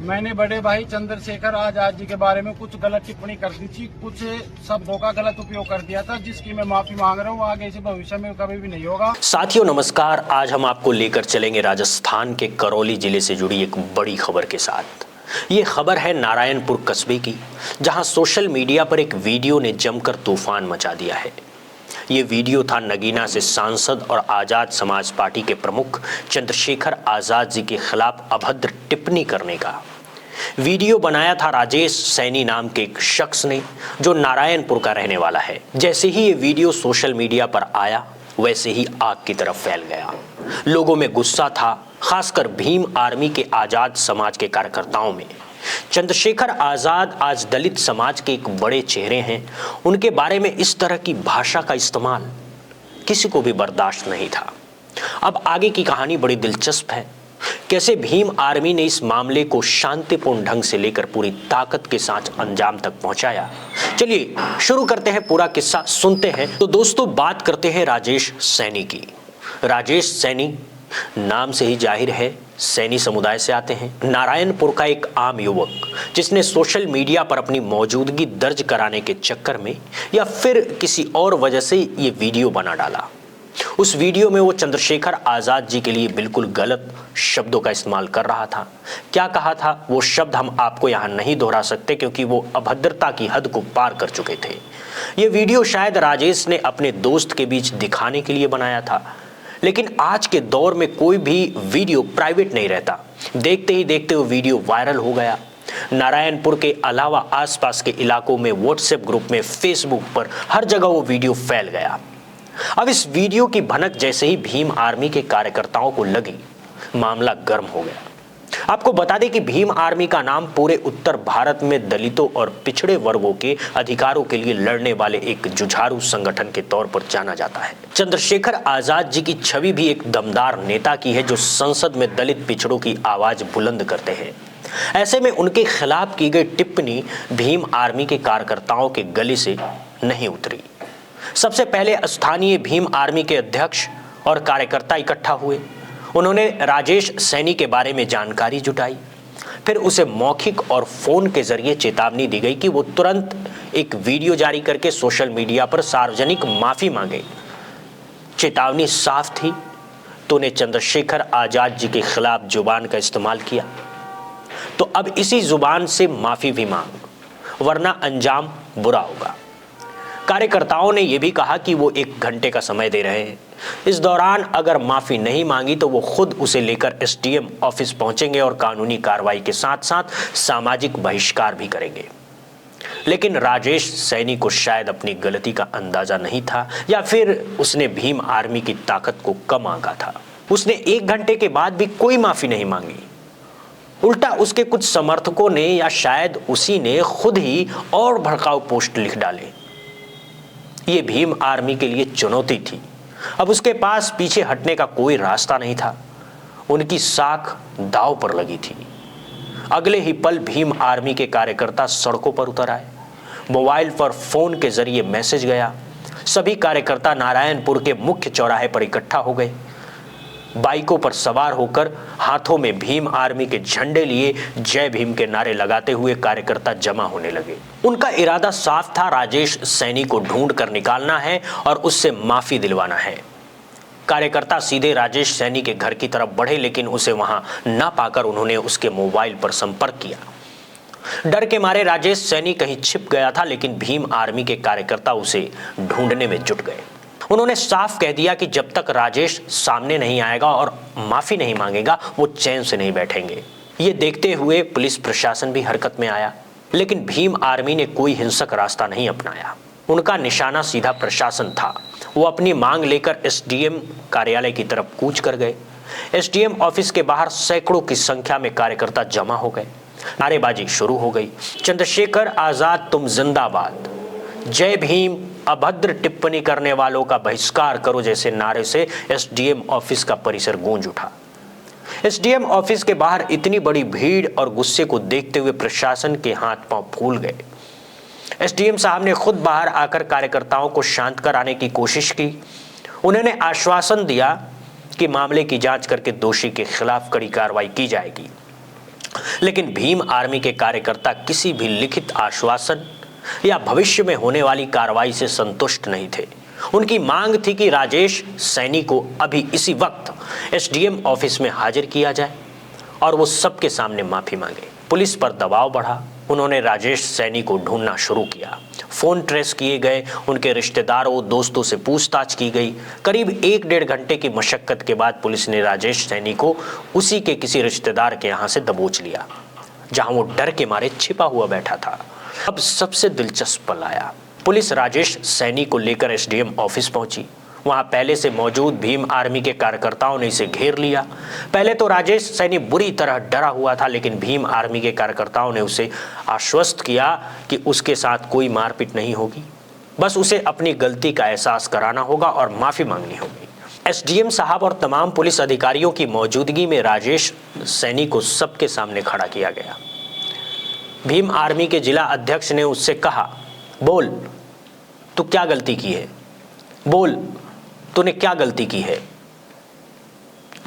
मैंने बड़े भाई चंद्रशेखर आजाद जी के बारे में कुछ गलत टिप्पणी कर दी थी, कुछ शब्दों का गलत उपयोग कर दिया था, जिसकी मैं माफी मांग रहा हूँ। आगे से भविष्य में कभी भी नहीं होगा। साथियों नमस्कार, आज हम आपको लेकर चलेंगे राजस्थान के करौली जिले से जुड़ी एक बड़ी खबर के साथ। ये खबर है नारायणपुर कस्बे की, जहां सोशल मीडिया पर एक वीडियो ने जमकर तूफान मचा दिया है। ये वीडियो था नगीना से सांसद और आजाद समाज पार्टी के प्रमुख चंद्रशेखर आजाद जी के खिलाफ अभद्र टिप्पणी करने का। वीडियो बनाया था राजेश सैनी नाम के एक शख्स ने, जो नारायणपुर का रहने वाला है। जैसे ही ये वीडियो सोशल मीडिया पर आया, वैसे ही आग की तरफ फैल गया। लोगों में गुस्सा था, खासकर भीम आर्मी के आजाद समाज के कार्यकर्ताओं में। चंद्रशेखर आजाद आज दलित समाज के एक बड़े चेहरे हैं। उनके बारे में इस तरह की भाषा का इस्तेमाल किसी को भी बर्दाश्त नहीं था। अब आगे की कहानी बड़ी दिलचस्प है। कैसे भीम आर्मी ने इस मामले को शांतिपूर्ण ढंग से लेकर पूरी ताकत के साथ अंजाम तक पहुंचाया। चलिए शुरू करते हैं, पूरा किस्सा सुनते हैं। तो दोस्तों, बात करते हैं राजेश सैनी की। राजेश सैनी नाम से ही जाहिर है सैनी समुदाय से आते हैं। नारायणपुर का एक आम युवक, जिसने सोशल मीडिया पर अपनी मौजूदगी दर्ज कराने के चक्कर में या फिर किसी और वजह से ये वीडियो बना डाला। उस वीडियो में वो चंद्रशेखर आजाद जी के लिए बिल्कुल गलत शब्दों का इस्तेमाल कर रहा था। क्या कहा था वो शब्द हम आपको यहाँ नहीं दोहरा सकते, क्योंकि वो अभद्रता की हद को पार कर चुके थे। ये वीडियो शायद राजेश ने अपने दोस्त के बीच दिखाने के लिए बनाया था, लेकिन आज के दौर में कोई भी वीडियो प्राइवेट नहीं रहता। देखते ही देखते वो वीडियो वायरल हो गया। नारायणपुर के अलावा आसपास के इलाकों में, व्हाट्सएप ग्रुप में, फेसबुक पर, हर जगह वो वीडियो फैल गया। अब इस वीडियो की भनक जैसे ही भीम आर्मी के कार्यकर्ताओं को लगी, मामला गर्म हो गया। आपको बता दें कि भीम आर्मी का नाम पूरे उत्तर भारत में दलितों और पिछड़े वर्गों के अधिकारों के लिए लड़ने वाले एक जुझारू संगठन के तौर पर जाना जाता है। चंद्रशेखर आजाद जी की छवि भी एक दमदार नेता की है, जो संसद में दलित पिछड़ों की आवाज बुलंद करते हैं। ऐसे में उनके खिलाफ की गई टिप्पणी भीम आर्मी के कार्यकर्ताओं के गले से नहीं उतरी। सबसे पहले स्थानीय भीम आर्मी के अध्यक्ष और कार्यकर्ता इकट्ठा हुए। उन्होंने राजेश सैनी के बारे में जानकारी जुटाई। फिर उसे मौखिक और फोन के जरिए चेतावनी दी गई कि वो तुरंत एक वीडियो जारी करके सोशल मीडिया पर सार्वजनिक माफी मांगे। चेतावनी साफ थी, तो ने चंद्रशेखर आजाद जी के खिलाफ जुबान का इस्तेमाल किया। तो अब इसी जुबान से माफी भी मांग, वरना अंजाम बुरा होगा। कार्यकर्ताओं ने यह भी कहा कि वो 1 घंटे का समय दे रहे हैं। इस दौरान अगर माफी नहीं मांगी तो वो खुद उसे लेकर एसडीएम ऑफिस पहुंचेंगे और कानूनी कार्रवाई के साथ साथ सामाजिक बहिष्कार भी करेंगे। लेकिन राजेश सैनी को शायद अपनी गलती का अंदाजा नहीं था, या फिर उसने भीम आर्मी की ताकत को कम आंका था। उसने 1 घंटे के बाद भी कोई माफी नहीं मांगी। उल्टा उसके कुछ समर्थकों ने या शायद उसी ने खुद ही और भड़काऊ पोस्ट लिख डाले। ये भीम आर्मी के लिए चुनौती थी। अब उसके पास पीछे हटने का कोई रास्ता नहीं था। उनकी साख दांव पर लगी थी। अगले ही पल भीम आर्मी के कार्यकर्ता सड़कों पर उतर आए। मोबाइल पर फोन के जरिए मैसेज गया। सभी कार्यकर्ता नारायणपुर के मुख्य चौराहे पर इकट्ठा हो गए। बाइकों पर सवार होकर हाथों में भीम आर्मी के झंडे लिए जय भीम के नारे लगाते हुए कार्यकर्ता जमा होने लगे। उनका इरादा साफ था, राजेश सैनी को ढूंढ कर निकालना है और उससे माफी दिलवाना है। कार्यकर्ता सीधे राजेश सैनी के घर की तरफ बढ़े, लेकिन उसे वहां ना पाकर उन्होंने उसके मोबाइल पर संपर्क किया। डर के मारे राजेश सैनी कहीं छिप गया था, लेकिन भीम आर्मी के कार्यकर्ता उसे ढूंढने में जुट गए। उन्होंने साफ कह दिया कि जब तक राजेश सामने नहीं आएगा और माफी नहीं मांगेगा, वो चैन से नहीं बैठेंगे। ये देखते हुए पुलिस प्रशासन भी हरकत में आया, लेकिन भीम आर्मी ने कोई हिंसक रास्ता नहीं अपनाया। उनका निशाना सीधा प्रशासन था। वो अपनी मांग लेकर एसडीएम कार्यालय की तरफ कूच कर गए। एसडीएम ऑफिस के बाहर सैकड़ों की संख्या में कार्यकर्ता जमा हो गए। नारेबाजी शुरू हो गई। चंद्रशेखर आजाद तुम जिंदाबाद, जय भीम, अभद्र टिप्पणी करने वालों का बहिष्कार करो जैसे नारे से एसडीएम ऑफिस का परिसर गूंज उठा। एसडीएम ऑफिस के बाहर इतनी बड़ी भीड़ और गुस्से को देखते हुए प्रशासन के हाथ पांव फूल गए। एसडीएम साहब ने खुद बाहर आकर कार्यकर्ताओं को शांत कराने की कोशिश की। उन्होंने आश्वासन दिया कि मामले की जांच करके दोषी के खिलाफ कड़ी कार्रवाई की जाएगी। लेकिन भीम आर्मी के कार्यकर्ता किसी भी लिखित आश्वासन या भविष्य में होने वाली कार्रवाई से संतुष्ट नहीं थे। उनकी मांग थी कि राजेश सैनी को अभी इसी वक्त एसडीएम ऑफिस में हाजिर किया जाए और वो सबके सामने माफी मांगे। पुलिस पर दबाव बढ़ा। उन्होंने राजेश सैनी को ढूंढना शुरू किया। फोन ट्रेस किए गए, उनके रिश्तेदारों दोस्तों से पूछताछ की गई। करीब 1-1.5 घंटे की मशक्कत के बाद पुलिस ने राजेश सैनी को उसी के किसी रिश्तेदार के यहाँ से दबोच लिया, जहां वो डर के मारे छिपा हुआ बैठा था। अब सबसे दिलचस्प पल आया। पुलिस राजेश सैनी को लेकर एसडीएम ऑफिस पहुंची। वहां पहले से मौजूद भीम आर्मी के कार्यकर्ताओं ने इसे घेर लिया। पहले तो राजेश सैनी बुरी तरह डरा हुआ था, लेकिन भीम आर्मी के कार्यकर्ताओं ने उसे आश्वस्त किया कि उसके साथ कोई मारपीट नहीं होगी, बस उसे अपनी गलती का एहसास कराना होगा और माफी मांगनी होगी। एसडीएम साहब और तमाम पुलिस अधिकारियों की मौजूदगी में राजेश सैनी को सबके सामने खड़ा किया गया। भीम आर्मी के जिला अध्यक्ष ने उससे कहा, बोल तू क्या गलती की है, बोल तूने क्या गलती की है।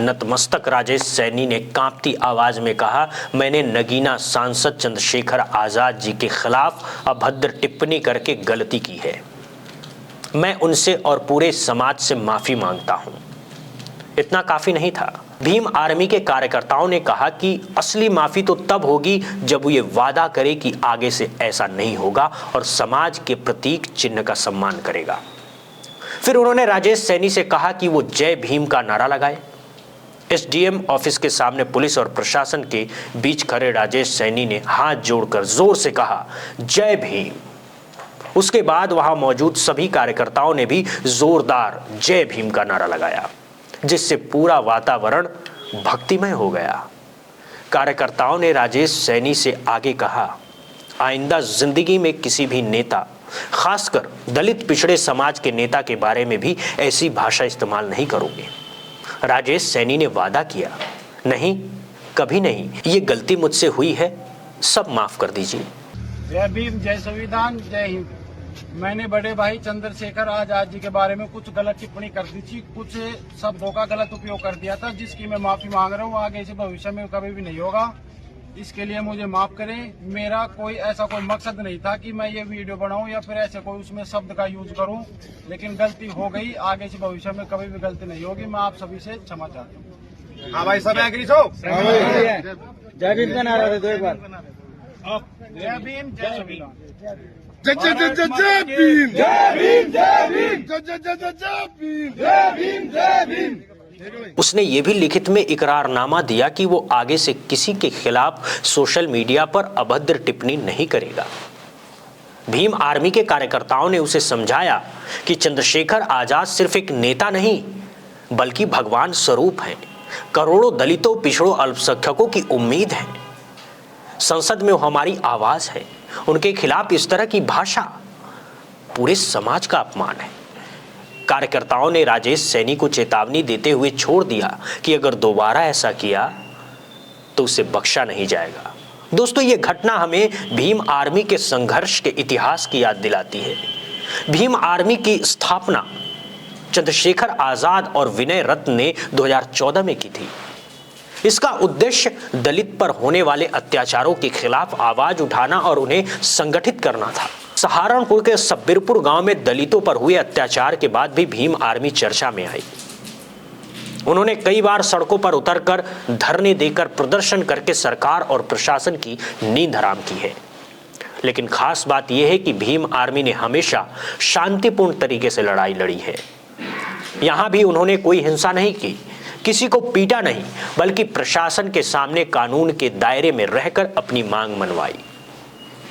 नतमस्तक राजेश सैनी ने कांपती आवाज में कहा, मैंने नगीना सांसद चंद्रशेखर आजाद जी के खिलाफ अभद्र टिप्पणी करके गलती की है। मैं उनसे और पूरे समाज से माफी मांगता हूं। इतना काफी नहीं था। भीम आर्मी के कार्यकर्ताओं ने कहा कि असली माफी तो तब होगी जब वो ये वादा करे कि आगे से ऐसा नहीं होगा और समाज के प्रतीक चिन्ह का सम्मान करेगा। फिर उन्होंने राजेश सैनी से कहा कि वो जय भीम का नारा लगाए। एसडीएम ऑफिस के सामने पुलिस और प्रशासन के बीच खड़े राजेश सैनी ने हाथ जोड़कर जोर से कहा, जय भीम। उसके बाद वहां मौजूद सभी कार्यकर्ताओं ने भी जोरदार जय भीम का नारा लगाया, जिससे पूरा वातावरण भक्तिमय हो गया। कार्यकर्ताओं ने राजेश सैनी से आगे कहा, आइंदा जिंदगी में किसी भी नेता, खासकर दलित पिछड़े समाज के नेता के बारे में भी ऐसी भाषा इस्तेमाल नहीं करोगे। राजेश सैनी ने वादा किया, नहीं, कभी नहीं, ये गलती मुझसे हुई है, सब माफ कर दीजिए। जय भीम, जय संविधान, जय हिंद। मैंने बड़े भाई चंद्रशेखर आजाद जी के बारे में कुछ गलत टिप्पणी कर दी थी, कुछ शब्दों का गलत उपयोग कर दिया था, जिसकी मैं माफी मांग रहा हूँ। आगे से भविष्य में कभी भी नहीं होगा, इसके लिए मुझे माफ करें। मेरा ऐसा कोई मकसद नहीं था कि मैं ये वीडियो बनाऊं या फिर ऐसे कोई उसमें शब्द का यूज करूं, लेकिन गलती हो गई। आगे से भविष्य में कभी भी गलती नहीं होगी। मैं आप सभी से क्षमा चाहता हूँ। हाँ भाई, सब एग्री हो? जय भीम का नारा दे दो एक बार। जय भीम, जय संविधान। जय जय जय जय जय भीम, जय भीम, जय भीम, जय जय जय जय जय भीम, जय भीम, जय भीम। उसने ये भी लिखित में इकरारनामा दिया कि वो आगे से किसी के खिलाफ सोशल मीडिया पर अभद्र टिप्पणी नहीं करेगा। भीम आर्मी के कार्यकर्ताओं ने उसे समझाया कि चंद्रशेखर आजाद सिर्फ एक नेता नहीं, बल्कि भगवान स्वरूप हैं। करोड़ों दलितों, पिछड़ों, अल्पसंख्यकों की उम्मीद है। संसद में वो हमारी आवाज है। उनके खिलाफ इस तरह की भाषा पूरे समाज का अपमान है। कार्यकर्ताओं ने राजेश सैनी को चेतावनी देते हुए छोड़ दिया कि अगर दोबारा ऐसा किया तो उसे बख्शा नहीं जाएगा। दोस्तों, ये घटना हमें भीम आर्मी के संघर्ष के इतिहास की याद दिलाती है। भीम आर्मी की स्थापना चंद्रशेखर आजाद और विनय रत्न ने 2014 में की थी। इसका उद्देश्य दलित पर होने वाले अत्याचारों के खिलाफ आवाज उठाना और उन्हें संगठित करना था। सहारनपुर के सब्बिरपुर गांव में दलितों पर हुए अत्याचार के बाद भी भीम आर्मी चर्चा में आई। उन्होंने कई बार सड़कों पर उतरकर धरने देकर प्रदर्शन करके सरकार और प्रशासन की नींद हराम की है। लेकिन खास बात यह है कि भीम आर्मी ने हमेशा शांतिपूर्ण तरीके से लड़ाई लड़ी है। यहां भी उन्होंने कोई हिंसा नहीं की, किसी को पीटा नहीं, बल्कि प्रशासन के सामने कानून के दायरे में रहकर अपनी मांग मनवाई।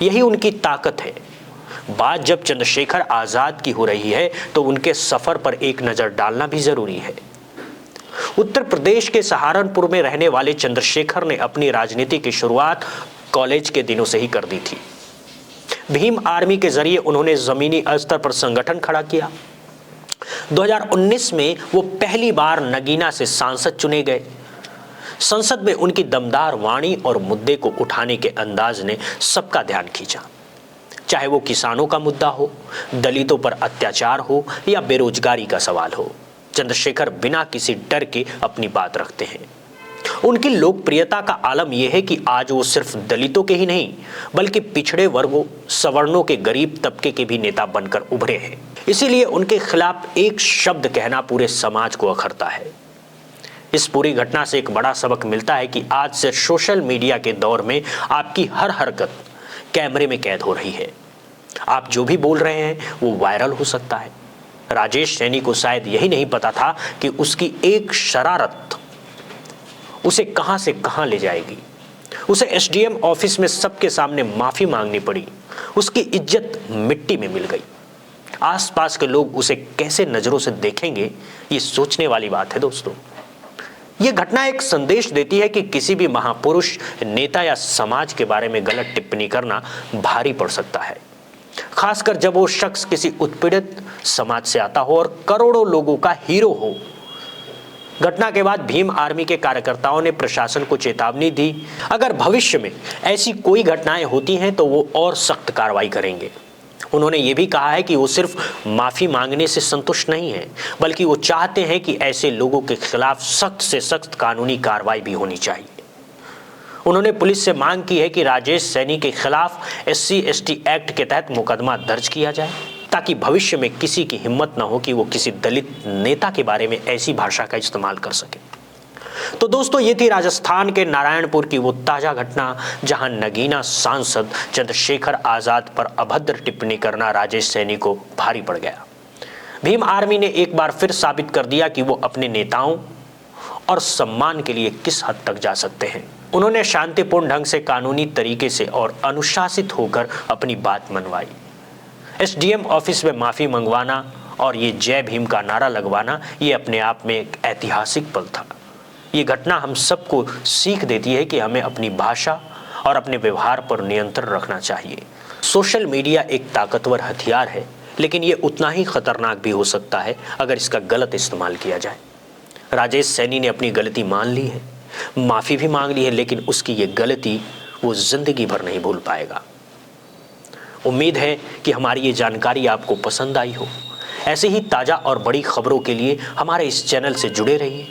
यही उनकी ताकत है। बात जब चंद्रशेखर आजाद की हो रही है तो उनके सफर पर एक नजर डालना भी जरूरी है। उत्तर प्रदेश के सहारनपुर में रहने वाले चंद्रशेखर ने अपनी राजनीति की शुरुआत कॉलेज के दिनों से ही कर दी थी। भीम आर्मी के जरिए उन्होंने जमीनी स्तर पर संगठन खड़ा किया। 2019 में वो पहली बार नगीना से सांसद चुने गए। संसद में उनकी दमदार वाणी और मुद्दे को उठाने के अंदाज ने सबका ध्यान खींचा। चाहे वो किसानों का मुद्दा हो, दलितों पर अत्याचार हो या बेरोजगारी का सवाल हो, चंद्रशेखर बिना किसी डर के अपनी बात रखते हैं। उनकी लोकप्रियता का आलम यह है कि आज वो सिर्फ दलितों के ही नहीं बल्कि पिछड़े वर्गों, सवर्णों के गरीब तबके के भी नेता बनकर उभरे हैं। इसीलिए उनके खिलाफ एक शब्द कहना पूरे समाज को अखरता है। इस पूरी घटना से एक बड़ा सबक मिलता है कि आज से सोशल मीडिया के दौर में आपकी हर हरकत कैमरे में कैद हो रही है। आप जो भी बोल रहे हैं वो वायरल हो सकता है। राजेश सैनी को शायद यही नहीं पता था कि उसकी एक शरारत उसे कहां से कहां ले जाएगी। उसे एसडीएम ऑफिस में सबके सामने माफी मांगनी पड़ी। उसकी इज्जत मिट्टी में मिल गई। आसपास के लोग उसे कैसे नजरों से देखेंगे, ये सोचने वाली बात है दोस्तों। यह घटना एक संदेश देती है कि किसी भी महापुरुष, नेता या समाज के बारे में गलत टिप्पणी करना भारी पड़ सकता है, खासकर जब वो शख्स किसी उत्पीड़ित समाज से आता हो और करोड़ों लोगों का हीरो हो। घटना के बाद भीम आर्मी के कार्यकर्ताओं ने प्रशासन को चेतावनी दी, अगर भविष्य में ऐसी कोई घटनाएं होती हैं तो वो और सख्त कार्रवाई करेंगे। उन्होंने ये भी कहा है कि वो सिर्फ माफी मांगने से संतुष्ट नहीं है, बल्कि वो चाहते हैं कि ऐसे लोगों के खिलाफ सख्त से सख्त कानूनी कार्रवाई भी होनी चाहिए। उन्होंने पुलिस से मांग की है कि राजेश सैनी के खिलाफ SC/ST एक्ट के तहत मुकदमा दर्ज किया जाए, ताकि भविष्य में किसी की हिम्मत न हो कि वो किसी दलित नेता के बारे में ऐसी भाषा का इस्तेमाल कर सके। तो दोस्तों, ये थी राजस्थान के नारायणपुर की वो ताजा घटना जहां नगीना सांसद चंद्रशेखर आजाद पर अभद्र टिप्पणी करना राजेश सैनी को भारी पड़ गया। भीम आर्मी ने एक बार फिर साबित कर दिया कि वो अपने नेताओं और सम्मान के लिए किस हद तक जा सकते हैं। उन्होंने शांतिपूर्ण ढंग से, कानूनी तरीके से और अनुशासित होकर अपनी बात मनवाई। SDM ऑफिस में माफी मंगवाना और ये जय भीम का नारा लगवाना, ये अपने आप में एक ऐतिहासिक पल था। ये घटना हम सबको सीख देती है कि हमें अपनी भाषा और अपने व्यवहार पर नियंत्रण रखना चाहिए। सोशल मीडिया एक ताकतवर हथियार है, लेकिन ये उतना ही खतरनाक भी हो सकता है अगर इसका गलत इस्तेमाल किया जाए। राजेश सैनी ने अपनी गलती मान ली है, माफी भी मांग ली है, लेकिन उसकी ये गलती वो जिंदगी भर नहीं भूल पाएगा। उम्मीद है कि हमारी ये जानकारी आपको पसंद आई हो। ऐसे ही ताजा और बड़ी खबरों के लिए हमारे इस चैनल से जुड़े रहिए।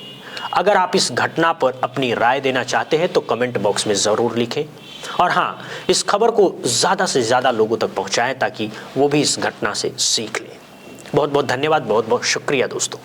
अगर आप इस घटना पर अपनी राय देना चाहते हैं तो कमेंट बॉक्स में ज़रूर लिखें, और हाँ, इस खबर को ज़्यादा से ज़्यादा लोगों तक पहुंचाएं ताकि वो भी इस घटना से सीख लें। बहुत बहुत धन्यवाद, बहुत बहुत शुक्रिया दोस्तों।